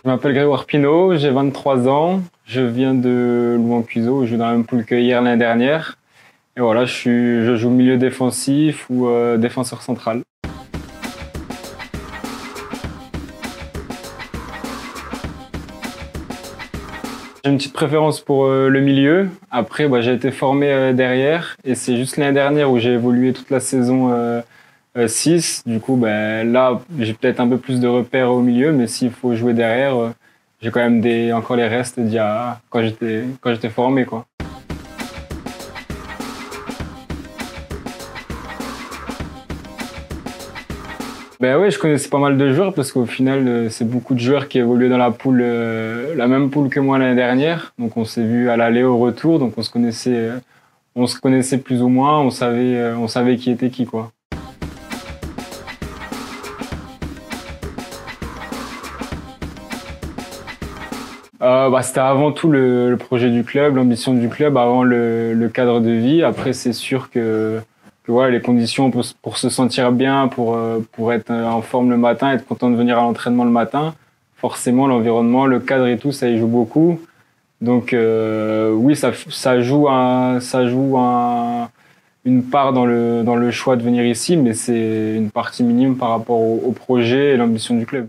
Je m'appelle Grégoire Pinault, j'ai 23 ans, je viens de Louan-Cuiseaux, je joue dans la même poule que hier l'année dernière. Et voilà, je joue milieu défensif ou défenseur central. J'ai une petite préférence pour le milieu. Après, j'ai été formé derrière et c'est juste l'année dernière où j'ai évolué toute la saison 6. Du coup, là, j'ai peut-être un peu plus de repères au milieu, mais s'il faut jouer derrière, j'ai quand même encore les restes d'il y a quand j'étais formé, quoi. Ben oui, je connaissais pas mal de joueurs parce qu'au final, c'est beaucoup de joueurs qui évoluaient dans la poule, la même poule que moi l'année dernière. Donc on s'est vu à l'aller, au retour, donc on se connaissait plus ou moins, on savait qui était qui, quoi. C'était avant tout le projet du club, l'ambition du club, avant le cadre de vie. Après, c'est sûr que voilà, les conditions pour se sentir bien, pour être en forme le matin, être content de venir à l'entraînement le matin, forcément l'environnement, le cadre et tout, ça y joue beaucoup. Donc oui, ça joue une part dans le choix de venir ici, mais c'est une partie minime par rapport au projet et l'ambition du club.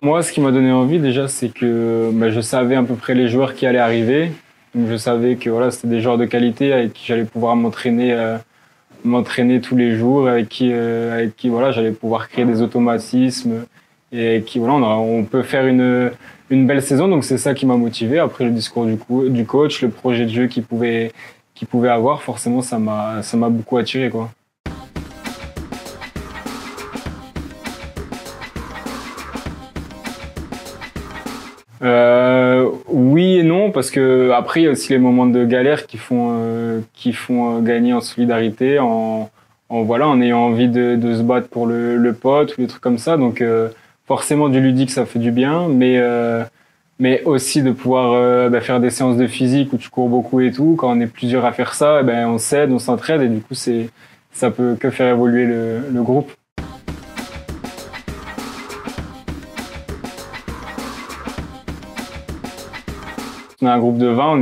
Moi, ce qui m'a donné envie déjà, c'est que je savais à peu près les joueurs qui allaient arriver. Donc je savais que voilà, c'était des joueurs de qualité avec qui j'allais pouvoir m'entraîner tous les jours, avec qui voilà, j'allais pouvoir créer des automatismes et avec qui voilà, on peut faire une belle saison. Donc c'est ça qui m'a motivé. Après le discours du coach, le projet de jeu qu'il pouvait avoir, forcément ça m'a beaucoup attiré, quoi. Oui et non, parce que après il y a aussi les moments de galère qui font gagner en solidarité, en ayant envie de se battre pour le pote ou des trucs comme ça. Donc forcément du ludique ça fait du bien, mais aussi de pouvoir faire des séances de physique où tu cours beaucoup et tout. Quand on est plusieurs à faire ça, on s'aide, on s'entraide et du coup ça peut que faire évoluer le groupe. On a un groupe de 20,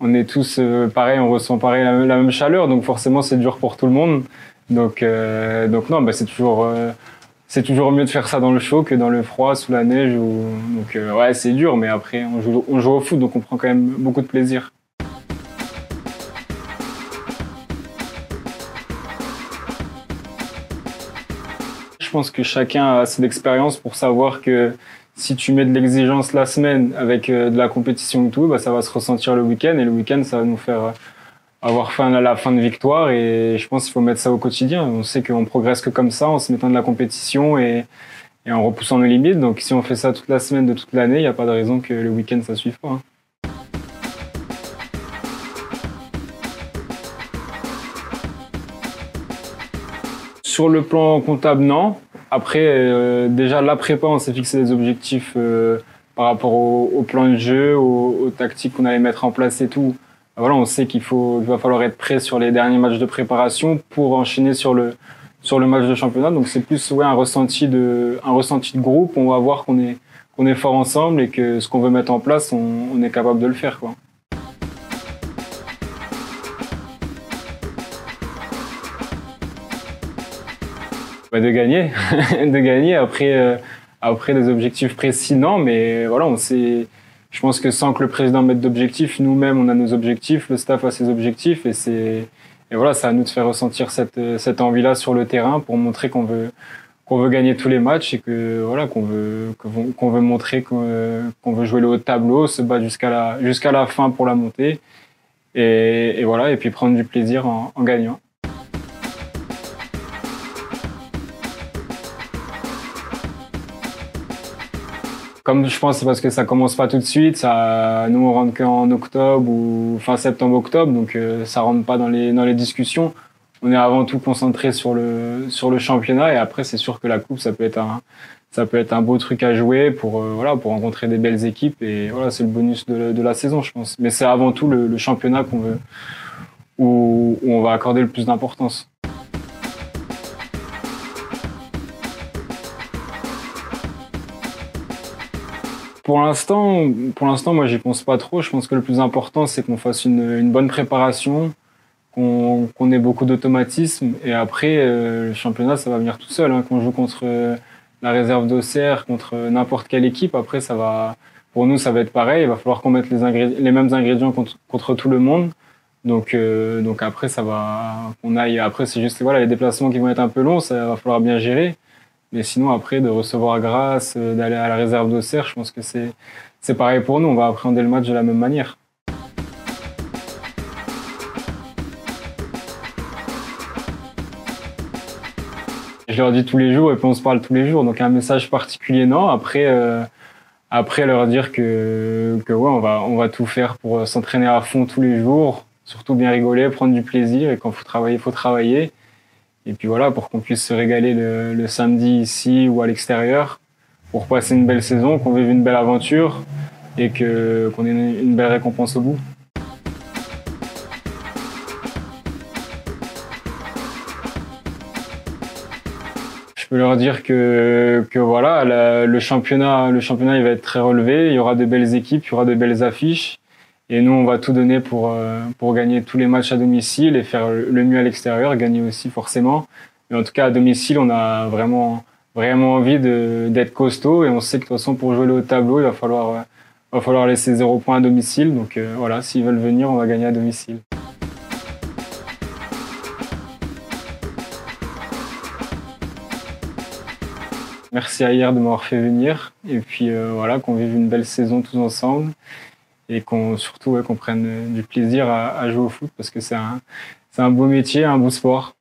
on est tous pareil, on ressent pareil la même chaleur, donc forcément c'est dur pour tout le monde. Donc non, c'est toujours mieux de faire ça dans le chaud que dans le froid, sous la neige. Donc ouais, c'est dur, mais après on joue au foot, donc on prend quand même beaucoup de plaisir. Je pense que chacun a assez d'expérience pour savoir que si tu mets de l'exigence la semaine avec de la compétition et tout, ça va se ressentir le week-end et le week-end ça va nous faire avoir faim à la fin de victoire et je pense qu'il faut mettre ça au quotidien. On sait qu'on progresse que comme ça en se mettant de la compétition et en repoussant nos limites. Donc si on fait ça toute la semaine de toute l'année, il n'y a pas de raison que le week-end ça suive pas, hein. Sur le plan comptable, non. Après, déjà, la prépa, on s'est fixé des objectifs par rapport au plan de jeu, aux tactiques qu'on allait mettre en place et tout. Voilà, on sait qu'il va falloir être prêt sur les derniers matchs de préparation pour enchaîner sur le match de championnat. Donc c'est plus un ressenti de groupe. On va voir qu'on est fort ensemble et que ce qu'on veut mettre en place, on est capable de le faire, quoi. De gagner, de gagner après des objectifs précis, non, mais voilà, je pense que sans que le président mette d'objectifs, nous-mêmes on a nos objectifs, le staff a ses objectifs et voilà, c'est à nous de faire ressentir cette envie-là sur le terrain pour montrer qu'on veut gagner tous les matchs et que voilà, qu'on veut montrer qu'on veut jouer le haut de tableau, se battre jusqu'à la fin pour la montée et voilà, et puis prendre du plaisir en gagnant. Comme je pense, c'est parce que ça commence pas tout de suite. Nous, on rentre qu'en octobre ou fin septembre-octobre, donc ça rentre pas dans les discussions. On est avant tout concentré sur le championnat et après, c'est sûr que la coupe, ça peut être un beau truc à jouer pour rencontrer des belles équipes et voilà, c'est le bonus de la saison, je pense. Mais c'est avant tout le championnat où on va accorder le plus d'importance. Pour l'instant, moi, j'y pense pas trop. Je pense que le plus important, c'est qu'on fasse une bonne préparation, qu'on ait beaucoup d'automatisme. Et après, le championnat, ça va venir tout seul. Hein. Qu'on joue contre la réserve d'Auxerre, contre n'importe quelle équipe, après, pour nous, ça va être pareil. Il va falloir qu'on mette les mêmes ingrédients contre tout le monde. Donc après, ça va, qu'on aille. Après, c'est juste, voilà, les déplacements qui vont être un peu longs, ça va falloir bien gérer. Mais sinon, après, de recevoir Grasse, d'aller à la réserve d'Auxerre, je pense que c'est pareil pour nous. On va appréhender le match de la même manière. Je leur dis tous les jours et puis on se parle tous les jours. Donc un message particulier, non. Après leur dire que ouais, on va tout faire pour s'entraîner à fond tous les jours, surtout bien rigoler, prendre du plaisir et quand faut travailler, faut travailler. Et puis voilà, pour qu'on puisse se régaler le samedi ici ou à l'extérieur, pour passer une belle saison, qu'on vive une belle aventure et qu'on ait une belle récompense au bout. Je peux leur dire que voilà, le championnat, il va être très relevé. Il y aura de belles équipes, il y aura de belles affiches. Et nous, on va tout donner pour gagner tous les matchs à domicile et faire le mieux à l'extérieur, gagner aussi forcément. Mais en tout cas, à domicile, on a vraiment, vraiment envie d'être costaud et on sait que de toute façon, pour jouer le haut de tableau, il va falloir laisser 0 points à domicile. Donc voilà, s'ils veulent venir, on va gagner à domicile. Merci à Hier de m'avoir fait venir et puis voilà, qu'on vive une belle saison tous ensemble et surtout qu'on prenne du plaisir à jouer au foot parce que c'est un beau métier, un beau sport.